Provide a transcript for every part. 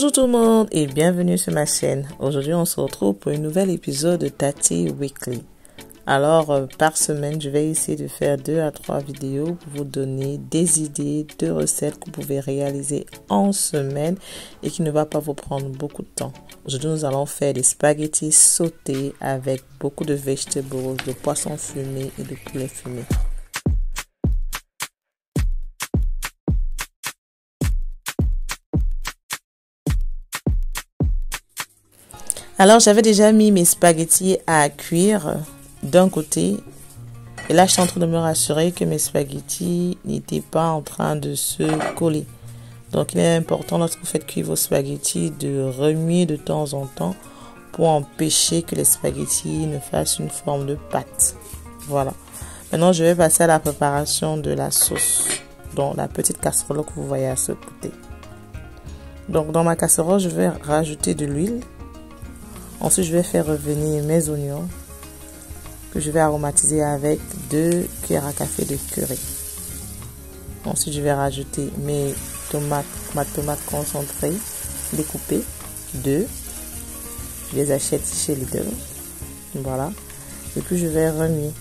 Bonjour tout le monde et bienvenue sur ma chaîne. Aujourd'hui on se retrouve pour un nouvel épisode de Tati Weekly. Alors par semaine je vais essayer de faire 2 à 3 vidéos pour vous donner des idées de recettes que vous pouvez réaliser en semaine et qui ne va pas vous prendre beaucoup de temps. Aujourd'hui nous allons faire des spaghettis sautés avec beaucoup de vegetables, de poissons fumés et de poulet fumé. Alors j'avais déjà mis mes spaghettis à cuire d'un côté et là je suis en train de me rassurer que mes spaghettis n'étaient pas en train de se coller. Donc il est important lorsque vous faites cuire vos spaghettis de remuer de temps en temps pour empêcher que les spaghettis ne fassent une forme de pâte. Voilà. Maintenant je vais passer à la préparation de la sauce dans la petite casserole que vous voyez à ce côté. Donc dans ma casserole je vais rajouter de l'huile. Ensuite, je vais faire revenir mes oignons que je vais aromatiser avec 2 cuillères à café de curry. Ensuite, je vais rajouter mes tomates concentrées, découpées, 2. Je les achète chez Lidl. Voilà. Et puis, je vais remuer.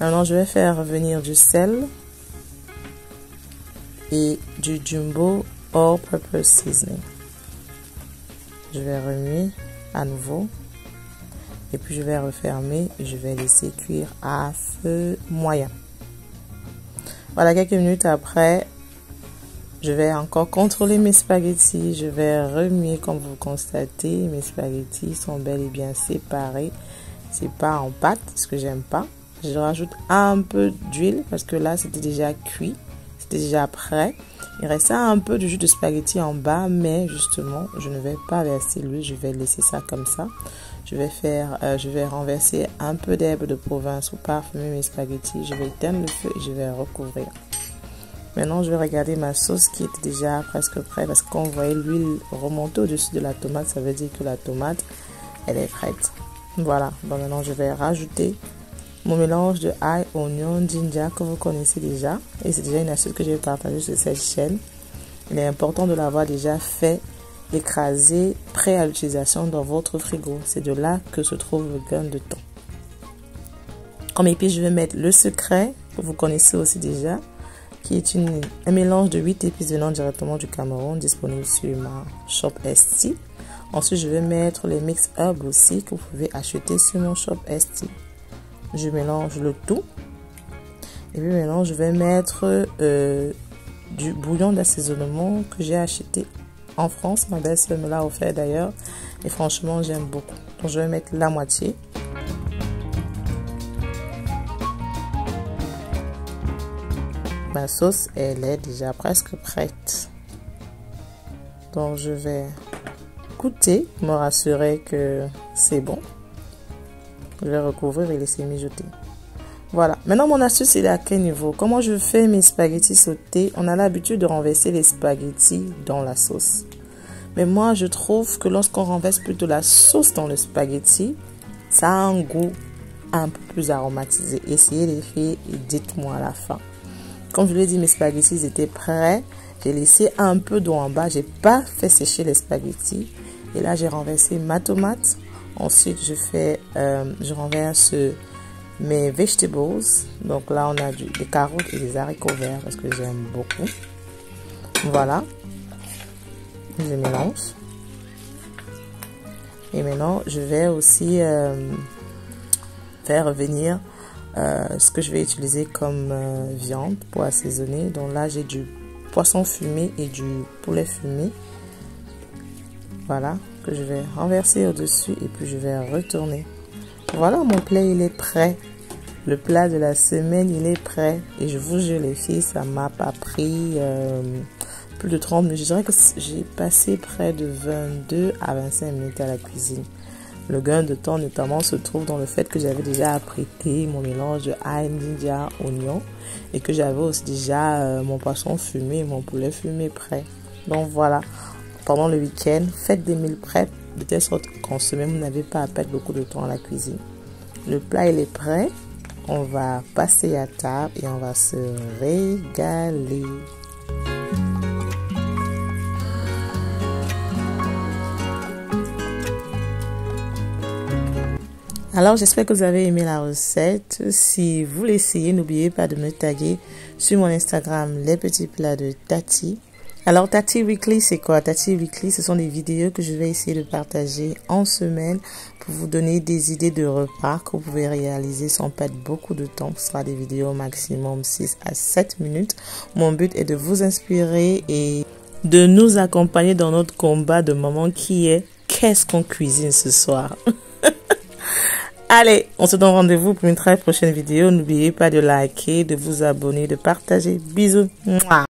Maintenant, je vais faire revenir du sel et du jumbo all-purpose seasoning. Je vais remuer à nouveau et puis je vais refermer et je vais laisser cuire à feu moyen. Voilà, quelques minutes après, je vais encore contrôler mes spaghettis. Je vais remuer comme vous constatez. Mes spaghettis sont bel et bien séparés. C'est pas en pâte, ce que j'aime pas. Je rajoute un peu d'huile parce que là c'était déjà cuit. Déjà prêt. Il restait un peu de jus de spaghetti en bas, mais justement je ne vais pas verser l'huile, je vais laisser ça comme ça. Je vais renverser un peu d'herbe de Provence pour parfumer mes spaghettis. Je vais éteindre le feu et je vais recouvrir. Maintenant je vais regarder ma sauce qui était déjà presque prête parce qu'on voyait l'huile remonter au-dessus de la tomate, ça veut dire que la tomate elle est prête. Voilà, donc maintenant je vais rajouter mon mélange de ail, oignon, ginger que vous connaissez déjà. Et c'est déjà une astuce que j'ai partagée sur cette chaîne. Il est important de l'avoir déjà fait, écrasé, prêt à l'utilisation dans votre frigo. C'est de là que se trouve le gain de temps. Comme épice, je vais mettre le secret, que vous connaissez aussi déjà, qui est un mélange de 8 épices venant directement du Cameroun, disponible sur ma shop Etsy. Ensuite, je vais mettre les mix herbs aussi que vous pouvez acheter sur mon shop Etsy. Je mélange le tout. Et puis maintenant, je vais mettre du bouillon d'assaisonnement que j'ai acheté en France. Ma belle-sœur me l'a offert d'ailleurs. Et franchement, j'aime beaucoup. Donc, je vais mettre la moitié. Ma sauce, elle est déjà presque prête. Donc, je vais goûter, me rassurer que c'est bon. Je vais recouvrir et laisser mijoter. Voilà. Maintenant, mon astuce, il est à quel niveau? Comment je fais mes spaghettis sautés? On a l'habitude de renverser les spaghettis dans la sauce. Mais moi, je trouve que lorsqu'on renverse plutôt la sauce dans le spaghetti, ça a un goût un peu plus aromatisé. Essayez les filles et dites-moi à la fin. Comme je l'ai dit, mes spaghettis étaient prêts. J'ai laissé un peu d'eau en bas. J'ai pas fait sécher les spaghettis. Et là, j'ai renversé ma tomate. Ensuite, je renverse mes vegetables. Donc là, on a des carottes et des haricots verts parce que j'aime beaucoup. Voilà. Je mélange. Et maintenant, je vais aussi faire revenir ce que je vais utiliser comme viande pour assaisonner. Donc là, j'ai du poisson fumé et du poulet fumé. Voilà, que je vais renverser au-dessus et puis je vais retourner. Voilà, mon plat, il est prêt. Le plat de la semaine, il est prêt. Et je vous jure, les filles, ça m'a pas pris plus de 30 minutes. Je dirais que j'ai passé près de 22 à 25 minutes à la cuisine. Le gain de temps, notamment, se trouve dans le fait que j'avais déjà apprêté mon mélange de ail, ginger, oignon. Et que j'avais aussi déjà mon poisson fumé et mon poulet fumé prêt. Donc voilà. Pendant le week-end, faites des meal prep de telle sorte qu'en semaine, vous n'avez pas à perdre beaucoup de temps à la cuisine. Le plat, il est prêt. on va passer à table et on va se régaler. Alors, j'espère que vous avez aimé la recette. Si vous l'essayez, n'oubliez pas de me taguer sur mon Instagram, les petits plats de Tati. Alors, Tati Weekly, c'est quoi? Tati Weekly, ce sont des vidéos que je vais essayer de partager en semaine pour vous donner des idées de repas que vous pouvez réaliser sans perdre beaucoup de temps. Ce sera des vidéos maximum 6 à 7 minutes. Mon but est de vous inspirer et de nous accompagner dans notre combat de maman qui est « Qu'est-ce qu'on cuisine ce soir ?» Allez, on se donne rendez-vous pour une très prochaine vidéo. N'oubliez pas de liker, de vous abonner, de partager. Bisous. Mouah.